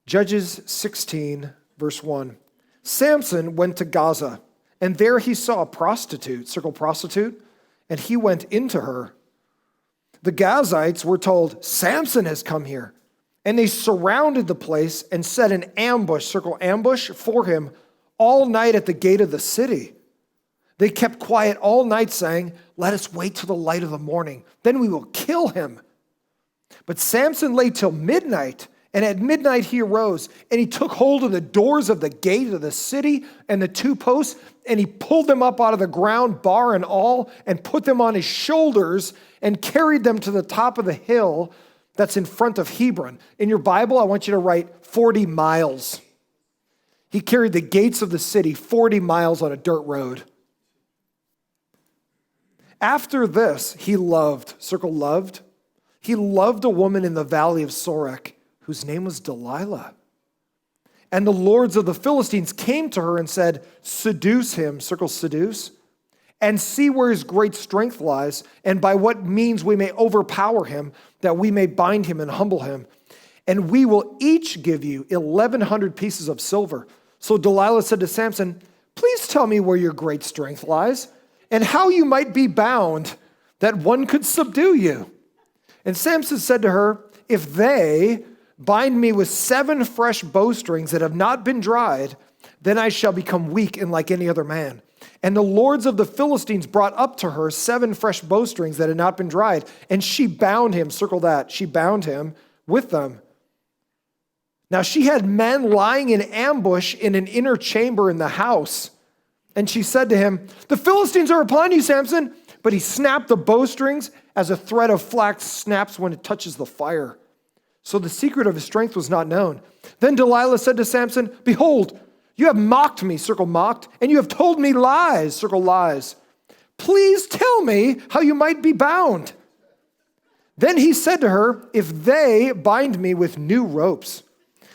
Judges 16, verse 1. Samson went to Gaza, and there he saw a prostitute, circle prostitute, and he went into her. The Gazites were told, Samson has come here. And they surrounded the place and set an ambush, circle ambush, for him all night at the gate of the city. They kept quiet all night, saying, let us wait till the light of the morning, then we will kill him. But Samson lay till midnight, and at midnight he arose, and he took hold of the doors of the gate of the city and the two posts, and he pulled them up out of the ground, bar and all, and put them on his shoulders, and carried them to the top of the hill that's in front of Hebron. In your Bible, I want you to write 40 miles. He carried the gates of the city 40 miles on a dirt road. After this, he loved, circle loved, he loved a woman in the valley of Sorek, whose name was Delilah. And the lords of the Philistines came to her and said, seduce him, circle seduce, and see where his great strength lies, and by what means we may overpower him, that we may bind him and humble him. And we will each give you 1,100 pieces of silver. So Delilah said to Samson, please tell me where your great strength lies, and how you might be bound, that one could subdue you. And Samson said to her, if they bind me with 7 fresh bowstrings that have not been dried, then I shall become weak and like any other man. And the lords of the Philistines brought up to her 7 fresh bowstrings that had not been dried, and she bound him, circle that, she bound him with them. Now she had men lying in ambush in an inner chamber in the house. And she said to him, the Philistines are upon you, Samson. But he snapped the bowstrings as a thread of flax snaps when it touches the fire. So the secret of his strength was not known. Then Delilah said to Samson, behold, you have mocked me, circle mocked, and you have told me lies, circle lies. Please tell me how you might be bound. Then he said to her, if they bind me with new ropes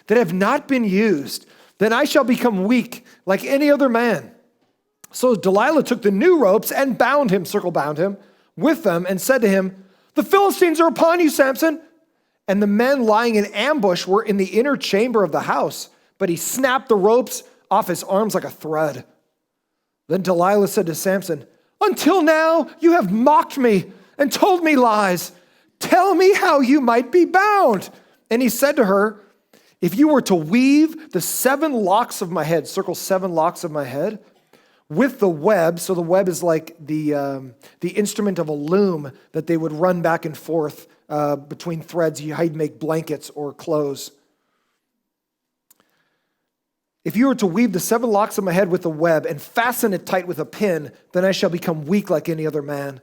that have not been used, then I shall become weak like any other man. So Delilah took the new ropes and bound him, circle bound him, with them and said to him, the Philistines are upon you, Samson. And the men lying in ambush were in the inner chamber of the house, but he snapped the ropes off his arms like a thread. Then Delilah said to Samson, until now you have mocked me and told me lies. Tell me how you might be bound. And he said to her, if you were to weave the 7 locks of my head, circle 7 locks of my head, with the web, so the web is like the instrument of a loom that they would run back and forth between threads, how you'd make blankets or clothes. If you were to weave the 7 locks of my head with a web and fasten it tight with a pin, then I shall become weak like any other man.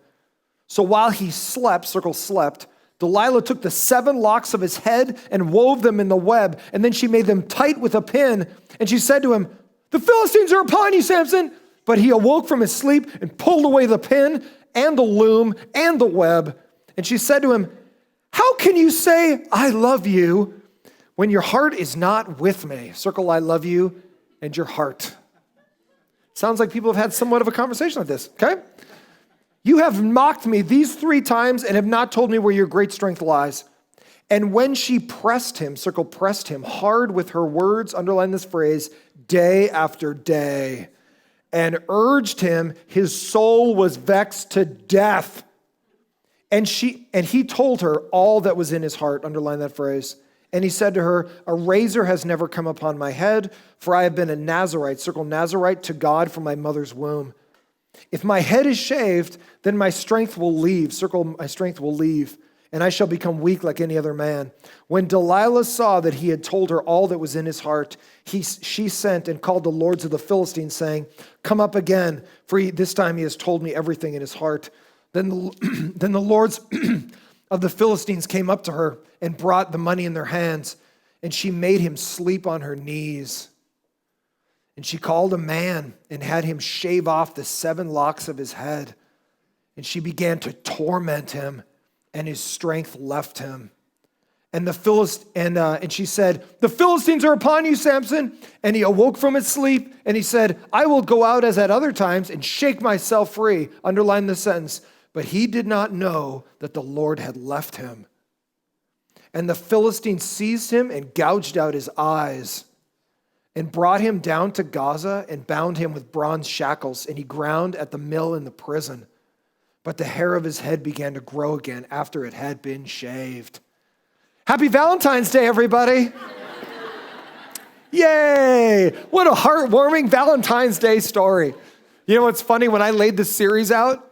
So while he slept, circle slept, Delilah took the 7 locks of his head and wove them in the web, and then she made them tight with a pin, and she said to him, the Philistines are upon you, Samson. But he awoke from his sleep and pulled away the pin and the loom and the web. And she said to him, how can you say, I love you, when your heart is not with me? Circle, I love you, and your heart. Sounds like people have had somewhat of a conversation like this, okay? You have mocked me these 3 times and have not told me where your great strength lies. And when she pressed him, circle pressed him, hard with her words, underline this phrase, day after day, and urged him, his soul was vexed to death. And he told her all that was in his heart, underline that phrase. And he said to her, a razor has never come upon my head, for I have been a Nazirite, circle Nazirite, to God from my mother's womb. If my head is shaved, then my strength will leave, circle my strength will leave, and I shall become weak like any other man. When Delilah saw that he had told her all that was in his heart, she sent and called the lords of the Philistines, saying, come up again, for this time he has told me everything in his heart. Then the lords of the Philistines came up to her and brought the money in their hands, and she made him sleep on her knees. And she called a man and had him shave off the 7 locks of his head. And she began to torment him, and his strength left him. And she said, "The Philistines are upon you, Samson." And he awoke from his sleep, and he said, "I will go out as at other times and shake myself free." Underline the sentence. But he did not know that the Lord had left him. And the Philistines seized him and gouged out his eyes and brought him down to Gaza and bound him with bronze shackles. And he ground at the mill in the prison. But the hair of his head began to grow again after it had been shaved. Happy Valentine's Day, everybody. Yay. What a heartwarming Valentine's Day story. You know what's funny? When I laid this series out,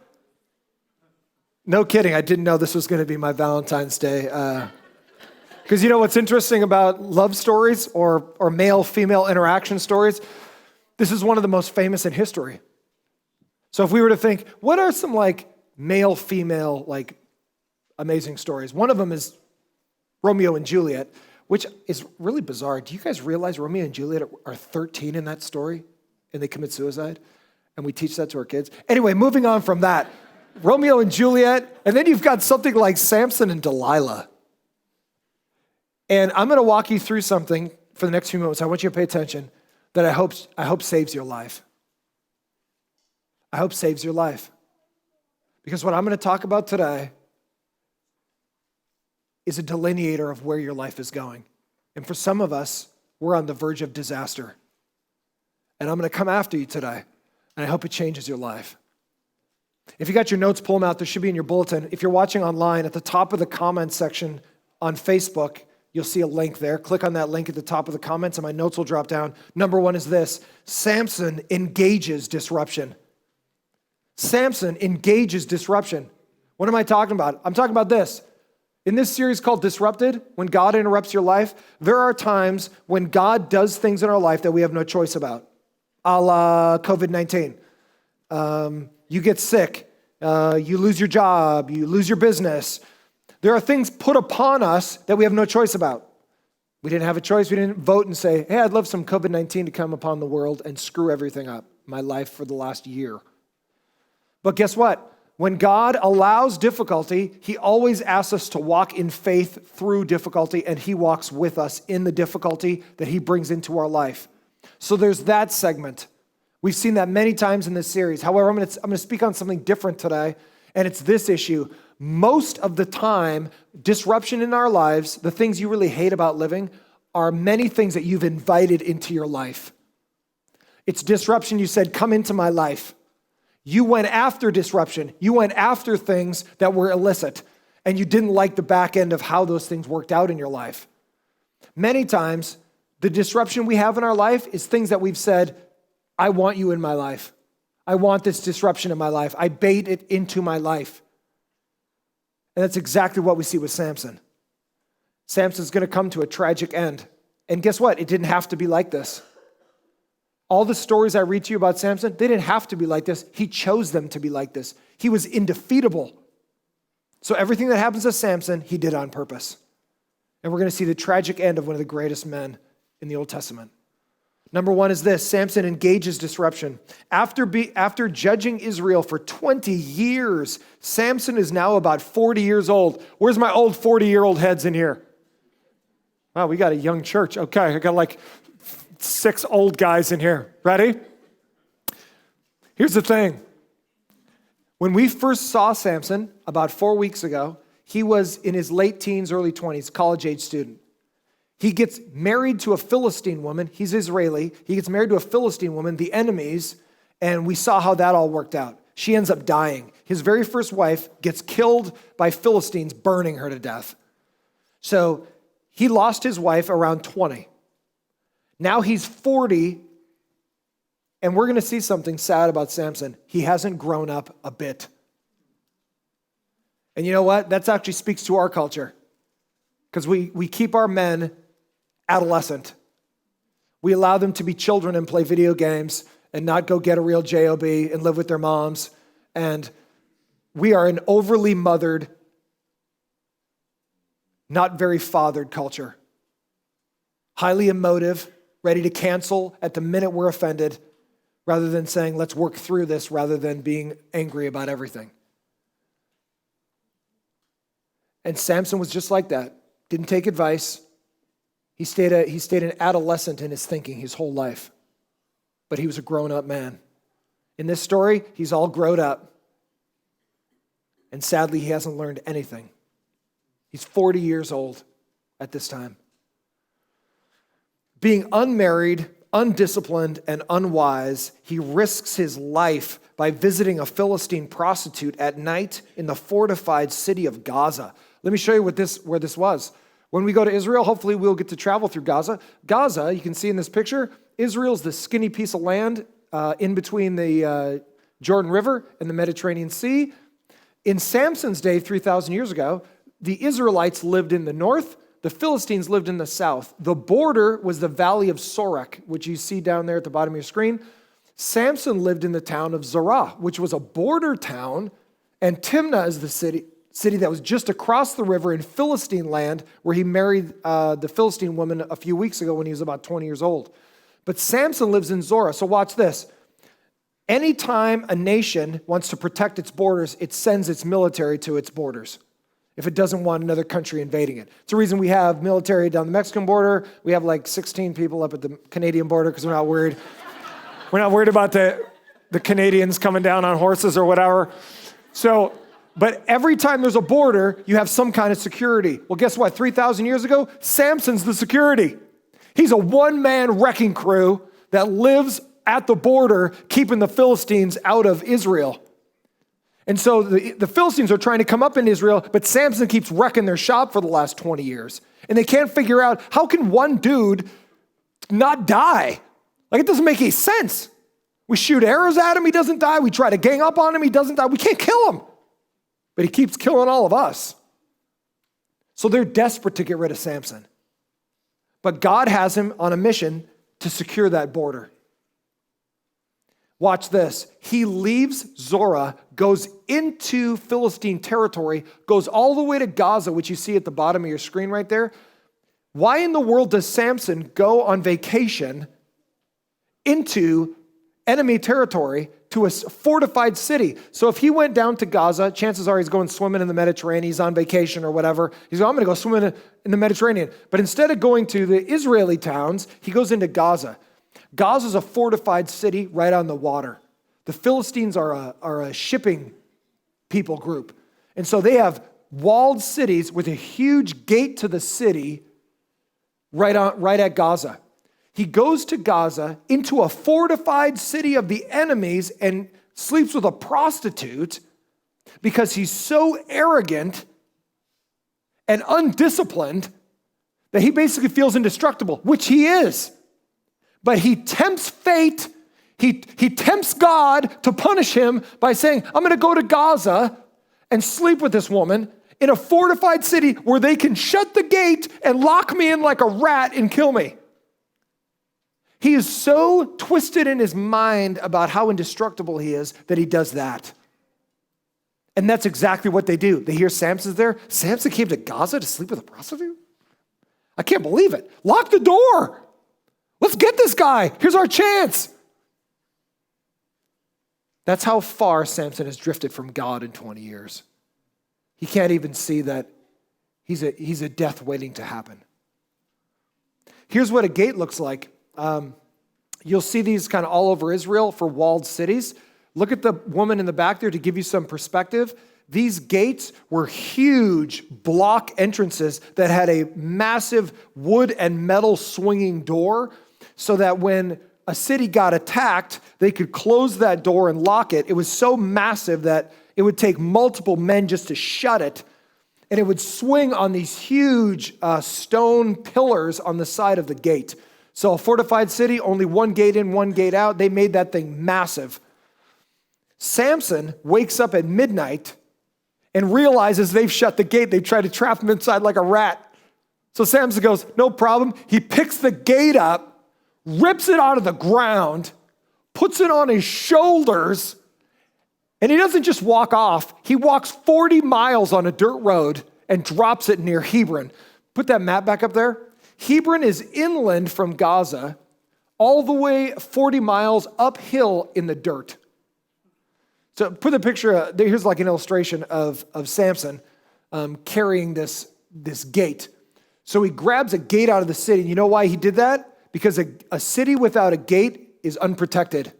no kidding, I didn't know this was going to be my Valentine's Day. Because you know what's interesting about love stories or male-female interaction stories? This is one of the most famous in history. So if we were to think, what are some male-female amazing stories? One of them is Romeo and Juliet, which is really bizarre. Do you guys realize Romeo and Juliet are 13 in that story and they commit suicide? And we teach that to our kids. Anyway, moving on from that, Romeo and Juliet, and then you've got something like Samson and Delilah. And I'm going to walk you through something for the next few moments. I want you to pay attention that I hope saves your life. I hope saves your life. Because what I'm going to talk about today is a delineator of where your life is going. And for some of us, we're on the verge of disaster. And I'm going to come after you today, and I hope it changes your life. If you got your notes, pull them out. There should be in your bulletin. If you're watching online, at the top of the comments section on Facebook, you'll see a link there. Click on that link at the top of the comments, and my notes will drop down. Number one is this: Samson engages disruption. Samson engages disruption. What am I talking about? I'm talking about this. In this series called Disrupted, when God interrupts your life, there are times when God does things in our life that we have no choice about, a la COVID-19. You get sick, you lose your job, you lose your business. There are things put upon us that we have no choice about. We didn't have a choice. We didn't vote and say, hey, I'd love some COVID-19 to come upon the world and screw everything up, my life for the last year. But guess what? When God allows difficulty, he always asks us to walk in faith through difficulty, and he walks with us in the difficulty that he brings into our life. So there's that segment. We've seen that many times in this series. However, I'm going to speak on something different today, and it's this issue. Most of the time, disruption in our lives, the things you really hate about living, are many things that you've invited into your life. It's disruption. You said, come into my life. You went after disruption. You went after things that were illicit, and you didn't like the back end of how those things worked out in your life. Many times, the disruption we have in our life is things that we've said, I want you in my life. I want this disruption in my life. I bait it into my life. And that's exactly what we see with Samson. Samson's going to come to a tragic end. And guess what? It didn't have to be like this. All the stories I read to you about Samson, they didn't have to be like this. He chose them to be like this. He was indefeatable. So everything that happens to Samson, he did on purpose. And we're going to see the tragic end of one of the greatest men in the Old Testament. Number one is this: Samson engages disruption. After judging Israel for 20 years, Samson is now about 40 years old. Where's my old 40-year-old heads in here? Wow, we got a young church. Okay, I got 6 old guys in here. Ready? Here's the thing. When we first saw Samson about 4 weeks ago, he was in his late teens, early 20s, college-age student. He gets married to a Philistine woman. He's Israeli. He gets married to a Philistine woman, the enemies, and we saw how that all worked out. She ends up dying. His very first wife gets killed by Philistines, burning her to death. So he lost his wife around 20. Now he's 40, and we're going to see something sad about Samson. He hasn't grown up a bit. And you know what? That actually speaks to our culture, because we keep our men adolescent. We allow them to be children and play video games and not go get a real job and live with their moms. And we are an overly mothered, not very fathered culture. Highly emotive, ready to cancel at the minute we're offended, rather than saying, let's work through this, rather than being angry about everything. And Samson was just like that. didn't take advice. He stayed an adolescent in his thinking his whole life. But he was a grown-up man. In this story, he's all grown up. And sadly, he hasn't learned anything. He's 40 years old at this time. Being unmarried, undisciplined, and unwise, he risks his life by visiting a Philistine prostitute at night in the fortified city of Gaza. Let me show you where this was. When we go to Israel, hopefully we'll get to travel through Gaza. Gaza, you can see in this picture, Israel's the skinny piece of land in between the Jordan River and the Mediterranean Sea. In Samson's day, 3,000 years ago, the Israelites lived in the north, the Philistines lived in the south. The border was the valley of Sorek, which you see down there at the bottom of your screen. Samson lived in the town of Zorah, which was a border town, and Timnah is the city that was just across the river in Philistine land, where he married the Philistine woman a few weeks ago when he was about 20 years old. But Samson lives in Zorah, so watch this. Anytime a nation wants to protect its borders, it sends its military to its borders if it doesn't want another country invading it. It's the reason we have military down the Mexican border. We have like 16 people up at the Canadian border because we're not worried. We're not worried about the Canadians coming down on horses or whatever. But every time there's a border, you have some kind of security. Well, guess what? 3,000 years ago, Samson's the security. He's a one-man wrecking crew that lives at the border, keeping the Philistines out of Israel. And so the Philistines are trying to come up in Israel, but Samson keeps wrecking their shop for the last 20 years. And they can't figure out, how can one dude not die? Like, it doesn't make any sense. We shoot arrows at him, he doesn't die. We try to gang up on him, he doesn't die. We can't kill him. But he keeps killing all of us. So they're desperate to get rid of Samson. But God has him on a mission to secure that border. Watch this. He leaves Zorah, goes into Philistine territory, goes all the way to Gaza, which you see at the bottom of your screen right there. Why in the world does Samson go on vacation into enemy territory to a fortified city? So if he went down to Gaza, chances are he's going swimming in the Mediterranean, he's on vacation or whatever. He's going, I'm going to go swimming in the Mediterranean. But instead of going to the Israeli towns, he goes into Gaza. Gaza is a fortified city right on the water. The Philistines are a shipping people group. And so they have walled cities with a huge gate to the city right at Gaza. He goes to Gaza into a fortified city of the enemies and sleeps with a prostitute because he's so arrogant and undisciplined that he basically feels indestructible, which he is. But he tempts fate, he tempts God to punish him by saying, I'm going to go to Gaza and sleep with this woman in a fortified city where they can shut the gate and lock me in like a rat and kill me. He is so twisted in his mind about how indestructible he is that he does that. And that's exactly what they do. They hear Samson's there. Samson came to Gaza to sleep with a prostitute? I can't believe it. Lock the door. Let's get this guy. Here's our chance. That's how far Samson has drifted from God in 20 years. He can't even see that he's a death waiting to happen. Here's what a gate looks like. You'll see these kind of all over Israel for walled cities. Look at the woman in the back there to give you some perspective. These gates were huge block entrances that had a massive wood and metal swinging door so that when a city got attacked, they could close that door and lock it. It was so massive that it would take multiple men just to shut it. And it would swing on these huge stone pillars on the side of the gate. So a fortified city, only one gate in, one gate out. They made that thing massive. Samson wakes up at midnight and realizes they've shut the gate. They tried to trap him inside like a rat. So Samson goes, no problem. He picks the gate up, rips it out of the ground, puts it on his shoulders, and he doesn't just walk off. He walks 40 miles on a dirt road and drops it near Hebron. Put that map back up there. Hebron is inland from Gaza, all the way 40 miles uphill in the dirt. So put the picture, here's like an illustration of Samson carrying this gate. So he grabs a gate out of the city. You know why he did that? Because a city without a gate is unprotected.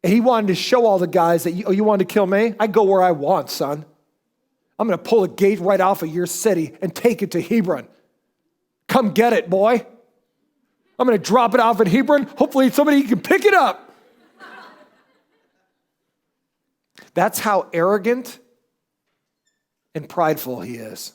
And he wanted to show all the guys that, you wanted to kill me? I go where I want, son. I'm going to pull a gate right off of your city and take it to Hebron. Come get it, boy. I'm going to drop it off at Hebron. Hopefully somebody can pick it up. That's how arrogant and prideful he is.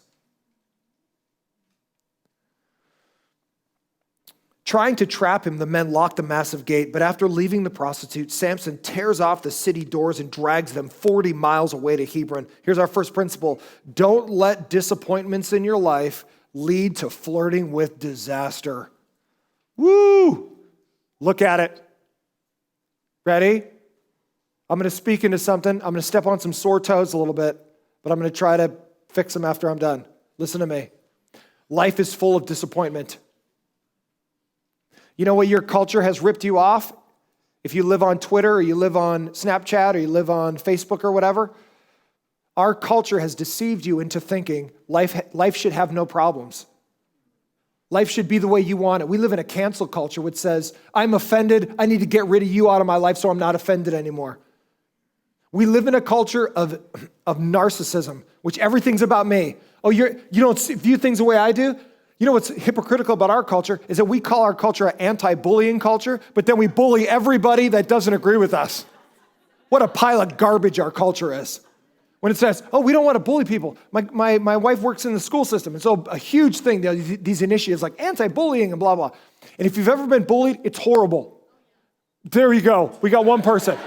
Trying to trap him, the men locked the massive gate, but after leaving the prostitute, Samson tears off the city doors and drags them 40 miles away to Hebron. Here's our first principle. Don't let disappointments in your life lead to flirting with disaster. Woo! Look at it. Ready? I'm going to speak into something. I'm going to step on some sore toes a little bit, but I'm going to try to fix them after I'm done. Listen to me. Life is full of disappointment. You know what your culture has ripped you off? If you live on Twitter or you live on Snapchat or you live on Facebook or whatever, our culture has deceived you into thinking life should have no problems. Life should be the way you want it. We live in a cancel culture which says, I'm offended. I need to get rid of you out of my life so I'm not offended anymore. We live in a culture of narcissism, which everything's about me. Oh, you don't view things the way I do? You know what's hypocritical about our culture is that we call our culture an anti-bullying culture, but then we bully everybody that doesn't agree with us. What a pile of garbage our culture is. When it says, oh, we don't want to bully people. My wife works in the school system, and so a huge thing, these initiatives like anti-bullying and blah, blah. And if you've ever been bullied, it's horrible. There you go. We got one person.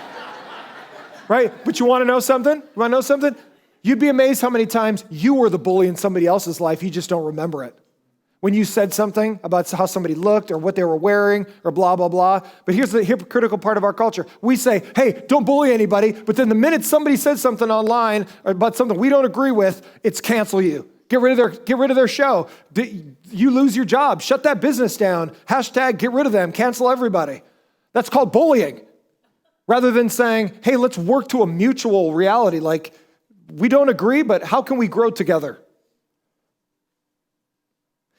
Right? But you want to know something? You want to know something? You'd be amazed how many times you were the bully in somebody else's life. You just don't remember it. When you said something about how somebody looked or what they were wearing or blah, blah, blah. But here's the hypocritical part of our culture. We say, hey, don't bully anybody. But then the minute somebody says something online about something we don't agree with, it's cancel you. Get rid of their show. You lose your job. Shut that business down. Hashtag get rid of them. Cancel everybody. That's called bullying. Rather than saying, hey, let's work to a mutual reality. Like, we don't agree, but how can we grow together?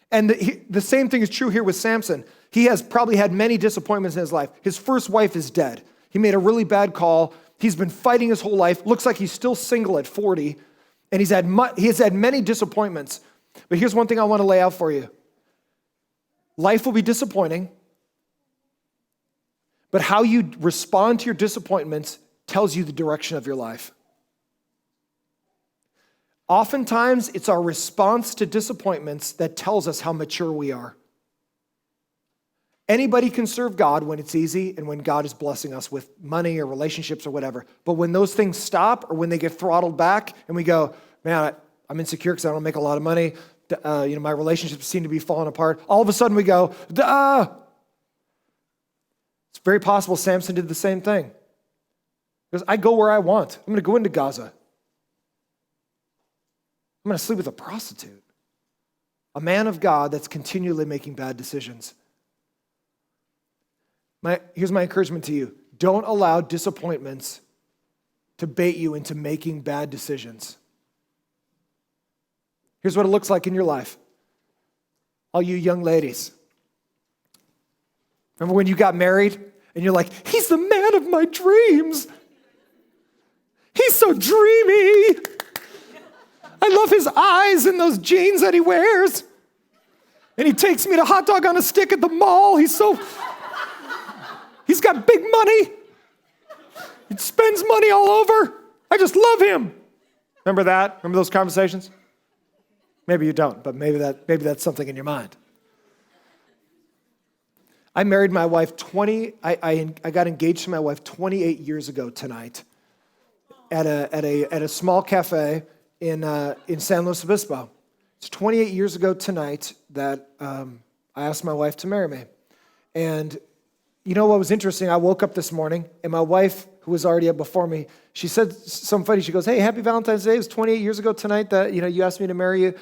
And the same thing is true here with Samson. He has probably had many disappointments in his life. His first wife is dead. He made a really bad call. He's been fighting his whole life. Looks like he's still single at 40. And he has had many disappointments. But here's one thing I want to lay out for you. Life will be disappointing. But how you respond to your disappointments tells you the direction of your life. Oftentimes, it's our response to disappointments that tells us how mature we are. Anybody can serve God when it's easy and when God is blessing us with money or relationships or whatever. But when those things stop or when they get throttled back and we go, man, I'm insecure because I don't make a lot of money. My relationships seem to be falling apart. All of a sudden we go, duh. It's very possible Samson did the same thing. Because I go where I want. I'm going to go into Gaza. I'm going to sleep with a prostitute, a man of God that's continually making bad decisions. Here's my encouragement to you. Don't allow disappointments to bait you into making bad decisions. Here's what it looks like in your life. All you young ladies. Remember when you got married and you're like, he's the man of my dreams. He's so dreamy. I love his eyes and those jeans that he wears. And he takes me to hot dog on a stick at the mall. He's got big money. He spends money all over. I just love him. Remember that? Remember those conversations? Maybe you don't, but maybe that's something in your mind. I married my wife I got engaged to my wife 28 years ago tonight at a small cafe in San Luis Obispo. It's 28 years ago tonight that I asked my wife to marry me. And you know what was interesting? I woke up this morning, and my wife, who was already up before me, she said something funny. She goes, hey, happy Valentine's Day. It was 28 years ago tonight that you asked me to marry you.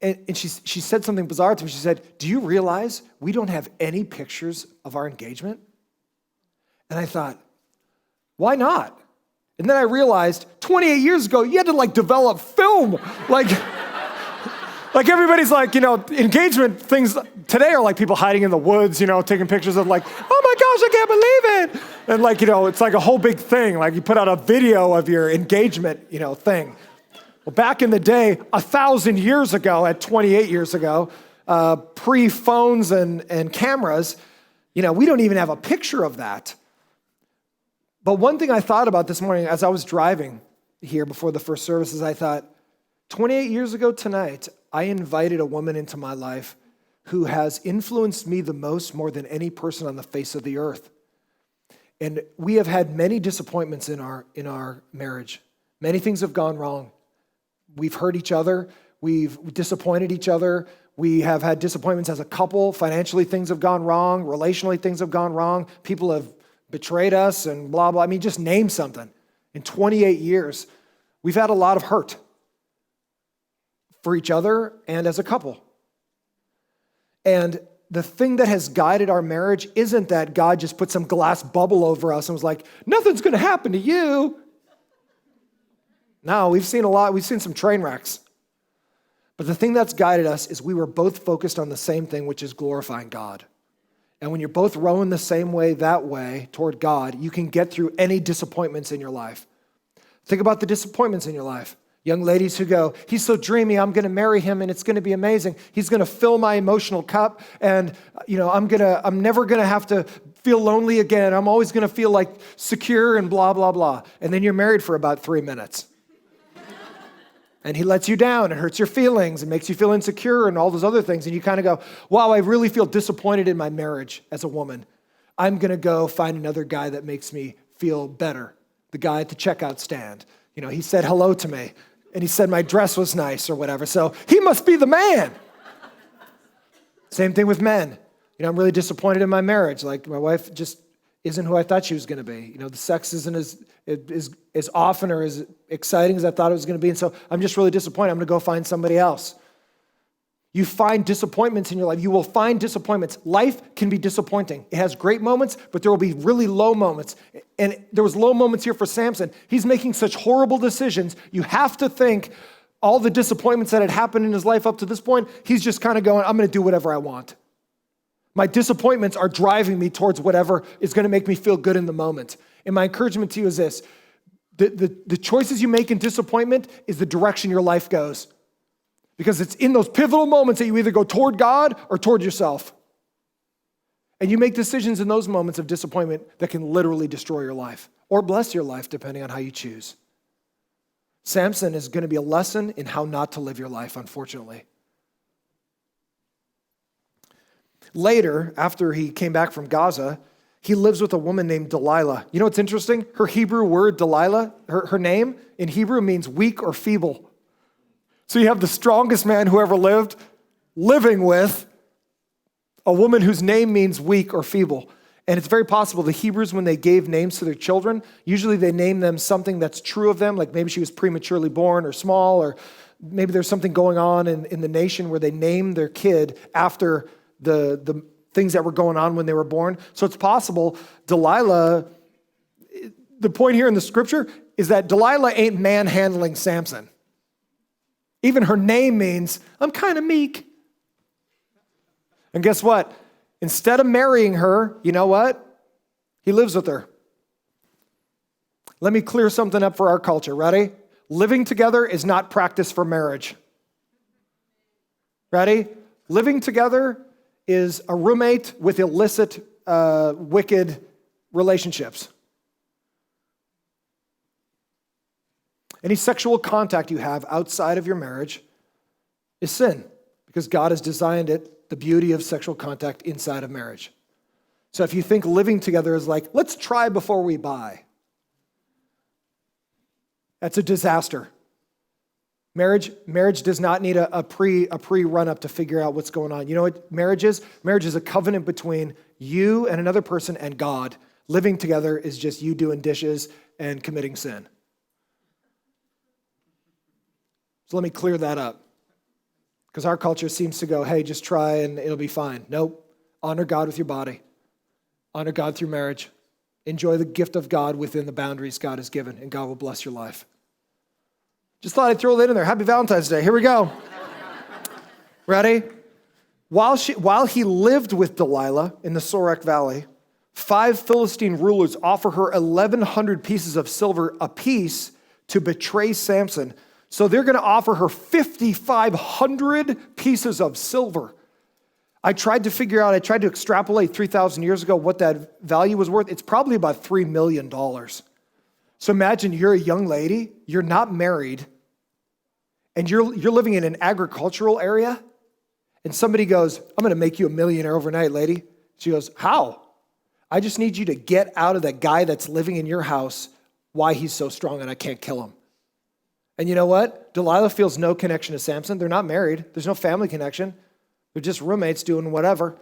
And she said something bizarre to me. She said, do you realize we don't have any pictures of our engagement? And I thought, why not? And then I realized 28 years ago, you had to develop film. Like Like everybody's like, engagement things today are like people hiding in the woods, taking pictures of like, oh my gosh, I can't believe it. And like, it's like a whole big thing. Like you put out a video of your engagement, thing. Well, back in the day, 1,000 years ago, at 28 years ago, pre-phones and cameras, we don't even have a picture of that. But one thing I thought about this morning as I was driving here before the first services, I thought, 28 years ago tonight, I invited a woman into my life who has influenced me the most, more than any person on the face of the earth. And we have had many disappointments in our marriage. Many things have gone wrong. We've hurt each other. We've disappointed each other. We have had disappointments as a couple. Financially, things have gone wrong. Relationally, things have gone wrong. People have betrayed us and blah, blah. I mean, just name something. In 28 years, we've had a lot of hurt for each other and as a couple. And the thing that has guided our marriage isn't that God just put some glass bubble over us and was like, nothing's going to happen to you. No, we've seen a lot. We've seen some train wrecks. But the thing that's guided us is we were both focused on the same thing, which is glorifying God. And when you're both rowing the same way, that way, toward God, you can get through any disappointments in your life. Think about the disappointments in your life. Young ladies who go, he's so dreamy, I'm going to marry him and it's going to be amazing. He's going to fill my emotional cup and I'm never going to have to feel lonely again. I'm always going to feel like secure and blah, blah, blah. And then you're married for about 3 minutes. And he lets you down and hurts your feelings and makes you feel insecure and all those other things. And you kind of go, wow, I really feel disappointed in my marriage as a woman. I'm going to go find another guy that makes me feel better. The guy at the checkout stand. He said hello to me. And he said my dress was nice or whatever. So he must be the man. Same thing with men. I'm really disappointed in my marriage. Like my wife just isn't who I thought she was going to be. The sex isn't as often or as exciting as I thought it was going to be. And so I'm just really disappointed. I'm going to go find somebody else. You find disappointments in your life. You will find disappointments. Life can be disappointing. It has great moments, but there will be really low moments. And there was low moments here for Samson. He's making such horrible decisions. You have to think all the disappointments that had happened in his life up to this point, he's just kind of going, I'm going to do whatever I want. My disappointments are driving me towards whatever is going to make me feel good in the moment. And my encouragement to you is this. The choices you make in disappointment is the direction your life goes. Because it's in those pivotal moments that you either go toward God or toward yourself. And you make decisions in those moments of disappointment that can literally destroy your life or bless your life, depending on how you choose. Samson is going to be a lesson in how not to live your life, unfortunately. Later, after he came back from Gaza, he lives with a woman named Delilah. You know what's interesting? Her Hebrew word, Delilah, her name in Hebrew means weak or feeble. So you have the strongest man who ever lived living with a woman whose name means weak or feeble. And it's very possible the Hebrews, when they gave names to their children, usually they name them something that's true of them, like maybe she was prematurely born or small, or maybe there's something going on in the nation where they name their kid after the things that were going on when they were born. So it's possible Delilah, the point here in the scripture is that Delilah ain't manhandling Samson. Even her name means, I'm kind of meek. And guess what? Instead of marrying her, you know what? He lives with her. Let me clear something up for our culture. Ready? Living together is not practice for marriage. Ready? Living together is a roommate with illicit, wicked relationships. Any sexual contact you have outside of your marriage is sin because God has designed it, the beauty of sexual contact inside of marriage. So if you think living together is like, let's try before we buy, that's a disaster. Marriage does not need a pre-run-up to figure out what's going on. You know what marriage is? Marriage is a covenant between you and another person and God. Living together is just you doing dishes and committing sin. So let me clear that up. Because our culture seems to go, hey, just try and it'll be fine. Nope. Honor God with your body. Honor God through marriage. Enjoy the gift of God within the boundaries God has given, and God will bless your life. Just thought I'd throw that in there. Happy Valentine's Day. Here we go. Ready? While he lived with Delilah in the Sorek Valley, 5 Philistine rulers offer her 1,100 pieces of silver apiece to betray Samson. So they're going to offer her 5,500 pieces of silver. I tried to extrapolate 3,000 years ago what that value was worth. It's probably about $3 million. So imagine you're a young lady, you're not married, and you're living in an agricultural area, and somebody goes, I'm going to make you a millionaire overnight, lady. She goes, how? I just need you to get out of that guy that's living in your house, why he's so strong and I can't kill him. And you know what? Delilah feels no connection to Samson. They're not married. There's no family connection. They're just roommates doing whatever.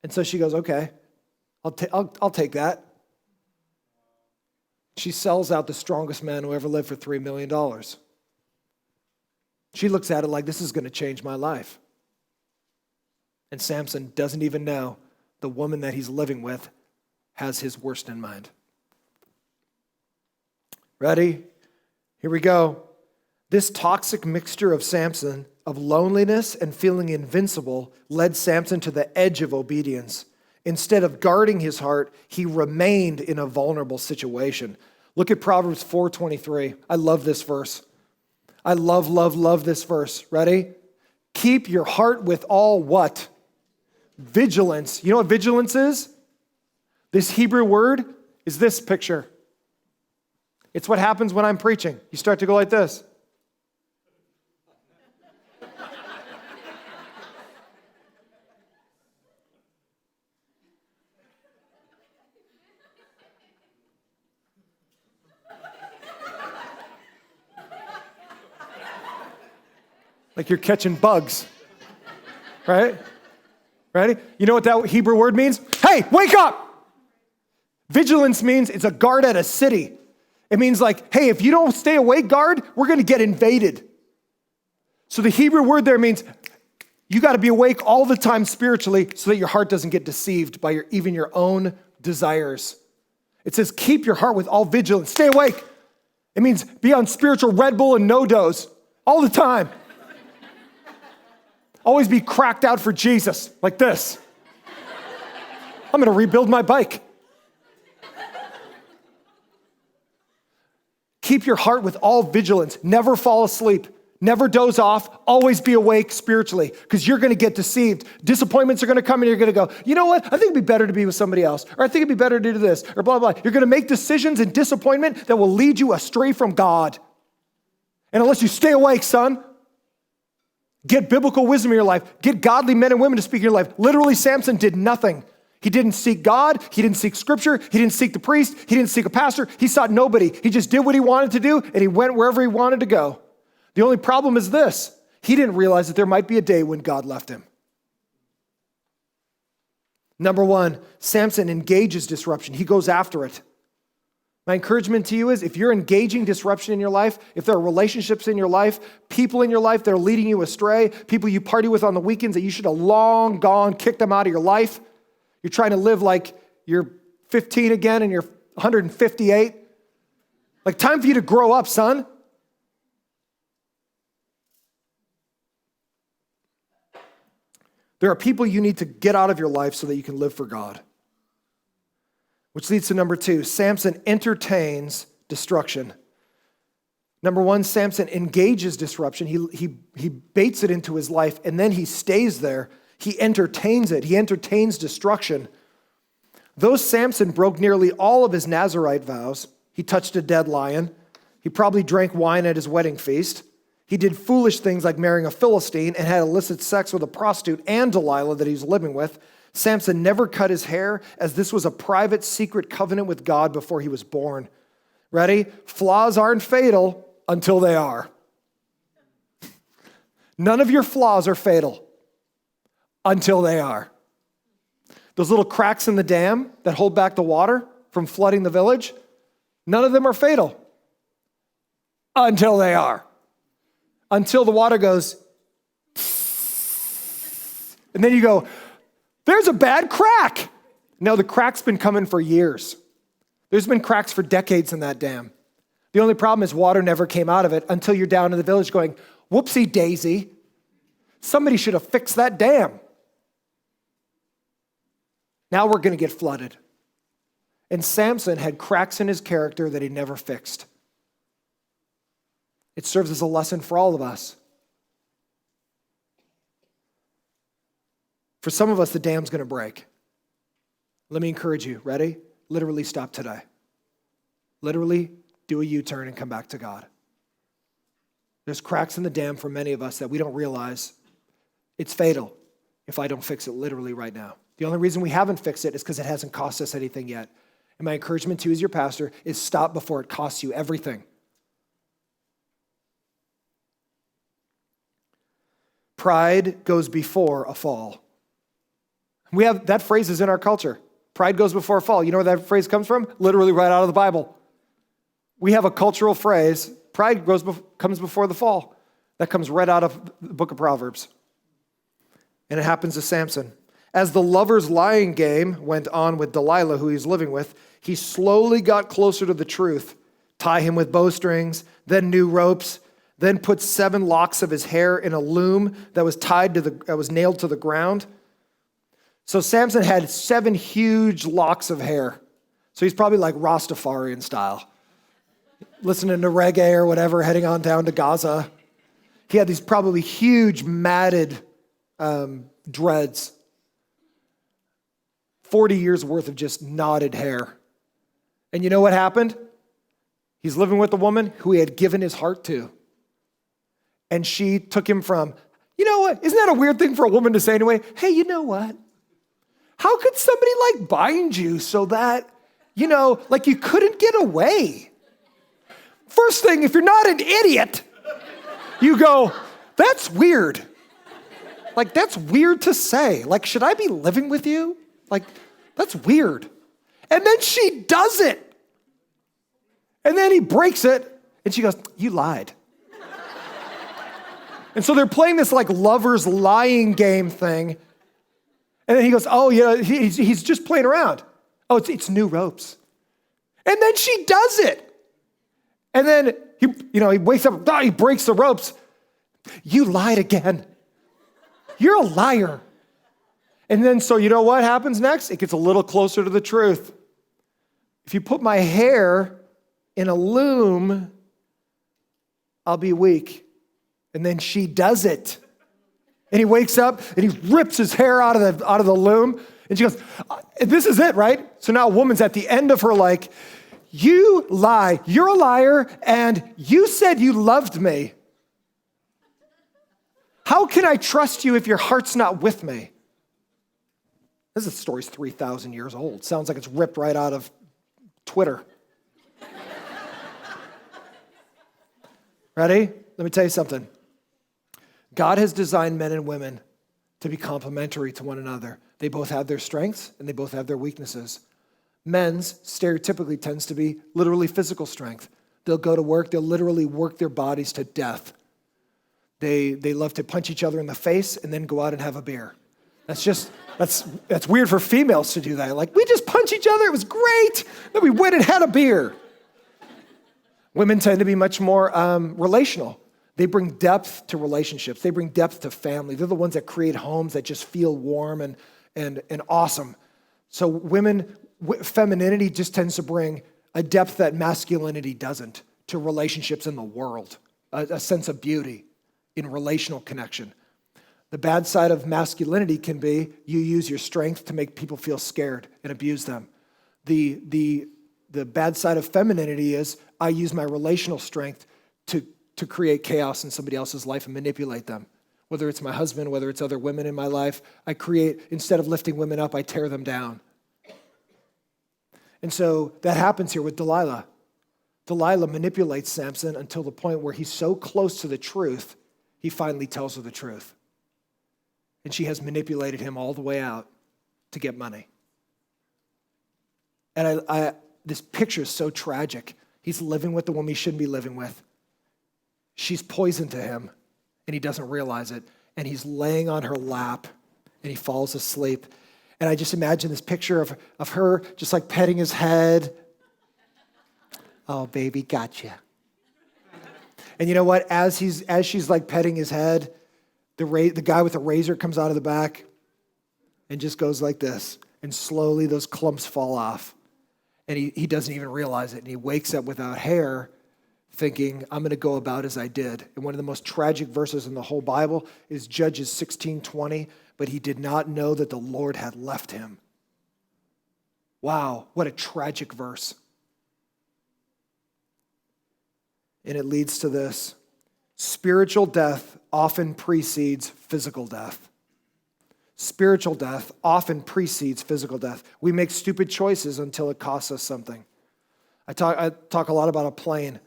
And so she goes, okay, I'll take that. She sells out the strongest man who ever lived for $3 million. She looks at it like, this is going to change my life. And Samson doesn't even know the woman that he's living with has his worst in mind. Ready? Here we go. This toxic mixture of Samson, of loneliness and feeling invincible, led Samson to the edge of obedience. Instead of guarding his heart, he remained in a vulnerable situation. Look at Proverbs 4:23. I love this verse. I love this verse. Ready? Keep your heart with all what? Vigilance. You know what vigilance is? This Hebrew word is this picture. It's what happens when I'm preaching. You start to go like this. Like you're catching bugs, right? Ready? You know what that Hebrew word means? Hey, wake up! Vigilance means it's a guard at a city. It means like, hey, if you don't stay awake, guard, we're going to get invaded. So the Hebrew word there means you got to be awake all the time spiritually so that your heart doesn't get deceived by even your own desires. It says keep your heart with all vigilance. Stay awake. It means be on spiritual Red Bull and no-dos all the time. Always be cracked out for Jesus, like this. I'm going to rebuild my bike. Keep your heart with all vigilance. Never fall asleep. Never doze off. Always be awake spiritually because you're going to get deceived. Disappointments are going to come and you're going to go, you know what? I think it'd be better to be with somebody else. Or I think it'd be better to do this. Or blah, blah. You're going to make decisions in disappointment that will lead you astray from God. And unless you stay awake, son, get biblical wisdom in your life. Get godly men and women to speak in your life. Literally, Samson did nothing. He didn't seek God. He didn't seek scripture. He didn't seek the priest. He didn't seek a pastor. He sought nobody. He just did what he wanted to do, and he went wherever he wanted to go. The only problem is this. He didn't realize that there might be a day when God left him. Number one, Samson engages disruption. He goes after it. My encouragement to you is if you're engaging disruption in your life, if there are relationships in your life, people in your life that are leading you astray, people you party with on the weekends that you should have long gone, kicked them out of your life, you're trying to live like you're 15 again and you're 158. Like, time for you to grow up, son. There are people you need to get out of your life so that you can live for God. Which leads to number two, Samson entertains destruction. Number one, Samson engages disruption. He baits it into his life, and then he stays there. He entertains it. He entertains destruction. Though Samson broke nearly all of his Nazirite vows, he touched a dead lion. He probably drank wine at his wedding feast. He did foolish things like marrying a Philistine and had illicit sex with a prostitute and Delilah that he was living with. Samson never cut his hair, as this was a private, secret covenant with God before he was born. Ready? Flaws aren't fatal until they are. None of your flaws are fatal until they are. Those little cracks in the dam that hold back the water from flooding the village, none of them are fatal until they are. Until the water goes, and then you go, there's a bad crack. No, the crack's been coming for years. There's been cracks for decades in that dam. The only problem is water never came out of it until you're down in the village going, whoopsie daisy. Somebody should have fixed that dam. Now we're going to get flooded. And Samson had cracks in his character that he never fixed. It serves as a lesson for all of us. For some of us, the dam's going to break. Let me encourage you. Ready? Literally stop today. Literally do a U-turn and come back to God. There's cracks in the dam for many of us that we don't realize. It's fatal if I don't fix it literally right now. The only reason we haven't fixed it is because it hasn't cost us anything yet. And my encouragement to you as your pastor is stop before it costs you everything. Pride goes before a fall. We have that phrase is in our culture. Pride goes before a fall. You know where that phrase comes from? Literally right out of the Bible. We have a cultural phrase, pride comes before the fall. That comes right out of the book of Proverbs. And it happens to Samson. As the lover's lying game went on with Delilah, who he's living with, he slowly got closer to the truth. Tie him with bowstrings, then new ropes, then put 7 locks of his hair in a loom that was nailed to the ground. So Samson had 7 huge locks of hair. So he's probably like Rastafarian style. Listening to reggae or whatever, heading on down to Gaza. He had these probably huge matted dreads. 40 years worth of just knotted hair. And you know what happened? He's living with a woman who he had given his heart to. And she took him from, you know what? Isn't that a weird thing for a woman to say anyway? Hey, you know what? How could somebody like bind you so that, like you couldn't get away? First thing, if you're not an idiot, you go, that's weird. Like, that's weird to say. Like, should I be living with you? Like, that's weird. And then she does it. And then he breaks it. And she goes, you lied. And so they're playing this like lover's lying game thing. And then he goes, oh, yeah, he's just playing around. Oh, it's new ropes. And then she does it. And then he wakes up, he breaks the ropes. You lied again. You're a liar. And then, so you know what happens next? It gets a little closer to the truth. If you put my hair in a loom, I'll be weak. And then she does it. And he wakes up and he rips his hair out of the loom. And she goes, this is it, right? So now a woman's at the end of her like, you lie, you're a liar, and you said you loved me. How can I trust you if your heart's not with me? This story's 3,000 years old. Sounds like it's ripped right out of Twitter. Ready? Let me tell you something. God has designed men and women to be complementary to one another. They both have their strengths and they both have their weaknesses. Men's stereotypically tends to be literally physical strength. They'll go to work, they'll literally work their bodies to death. They love to punch each other in the face and then go out and have a beer. That's weird for females to do that. Like, we just punch each other, it was great. Then we went and had a beer. Women tend to be much more relational. They bring depth to relationships. They bring depth to family. They're the ones that create homes that just feel warm and awesome. So femininity just tends to bring a depth that masculinity doesn't to relationships in the world, a sense of beauty in relational connection. The bad side of masculinity can be you use your strength to make people feel scared and abuse them. The bad side of femininity is I use my relational strength to create chaos in somebody else's life and manipulate them. Whether it's my husband, whether it's other women in my life, instead of lifting women up, I tear them down. And so that happens here with Delilah. Delilah manipulates Samson until the point where he's so close to the truth, he finally tells her the truth. And she has manipulated him all the way out to get money. And this picture is so tragic. He's living with the woman he shouldn't be living with. She's poison to him, and he doesn't realize it. And he's laying on her lap, and he falls asleep. And I just imagine this picture of her just like petting his head. Oh, baby, gotcha. And you know what? As she's like petting his head, The guy with the razor comes out of the back and just goes like this. And slowly those clumps fall off. And he doesn't even realize it. And he wakes up without hair thinking, I'm going to go about as I did. And one of the most tragic verses in the whole Bible is Judges 16:20. But he did not know that the Lord had left him. Wow, what a tragic verse. And it leads to this. Spiritual death often precedes physical death. Spiritual death often precedes physical death. We make stupid choices until it costs us something. I talk a lot about a plane.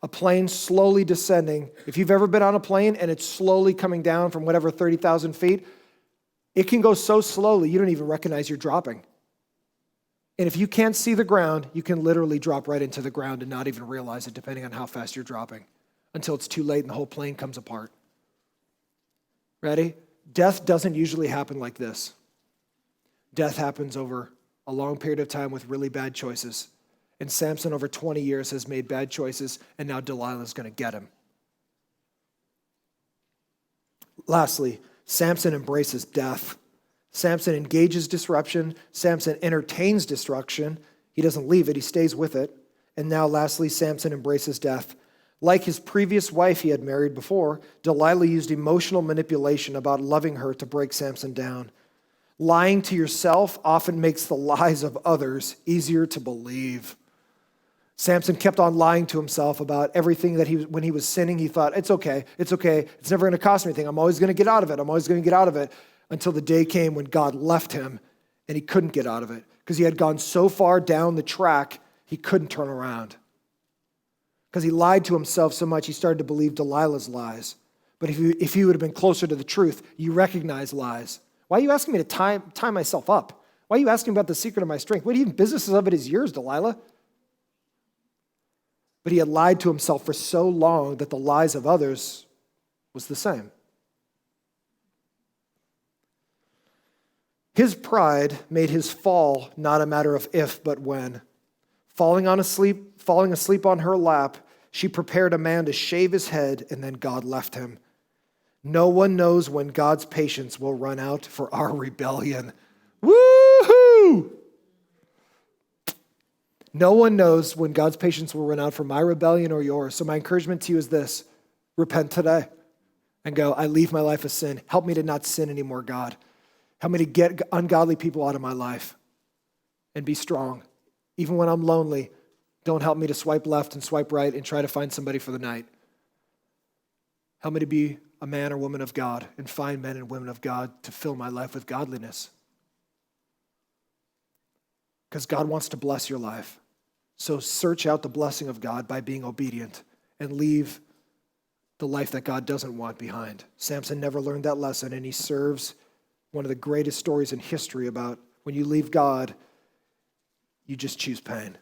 A plane slowly descending. If you've ever been on a plane and it's slowly coming down from whatever 30,000 feet, it can go so slowly you don't even recognize you're dropping. And if you can't see the ground, you can literally drop right into the ground and not even realize it, depending on how fast you're dropping, until it's too late and the whole plane comes apart. Ready? Death doesn't usually happen like this. Death happens over a long period of time with really bad choices. And Samson, over 20 years, has made bad choices, and now Delilah's going to get him. Lastly, Samson embraces death. Samson engages disruption. Samson entertains destruction. He doesn't leave it. He stays with it. And now, lastly, Samson embraces death. Like his previous wife he had married before, Delilah used emotional manipulation about loving her to break Samson down. Lying to yourself often makes the lies of others easier to believe. Samson kept on lying to himself about everything that when he was sinning, he thought, it's okay, it's never going to cost me anything. I'm always going to get out of it. Until the day came when God left him and he couldn't get out of it because he had gone so far down the track, he couldn't turn around. Because he lied to himself so much, he started to believe Delilah's lies. But if he would have been closer to the truth, you recognize lies. Why are you asking me to tie myself up? Why are you asking about the secret of my strength? What even business of it is yours, Delilah? But he had lied to himself for so long that the lies of others was the same. His pride made his fall not a matter of if, but when. Falling asleep on her lap, she prepared a man to shave his head, and then God left him. No one knows when God's patience will run out for our rebellion. Woo-hoo! No one knows when God's patience will run out for my rebellion or yours. So my encouragement to you is this: repent today and go, I leave my life of sin. Help me to not sin anymore, God. Help me to get ungodly people out of my life and be strong. Even when I'm lonely, don't help me to swipe left and swipe right and try to find somebody for the night. Help me to be a man or woman of God and find men and women of God to fill my life with godliness. Because God wants to bless your life. So search out the blessing of God by being obedient and leave the life that God doesn't want behind. Samson never learned that lesson, and he serves one of the greatest stories in history about when you leave God, you just choose pain.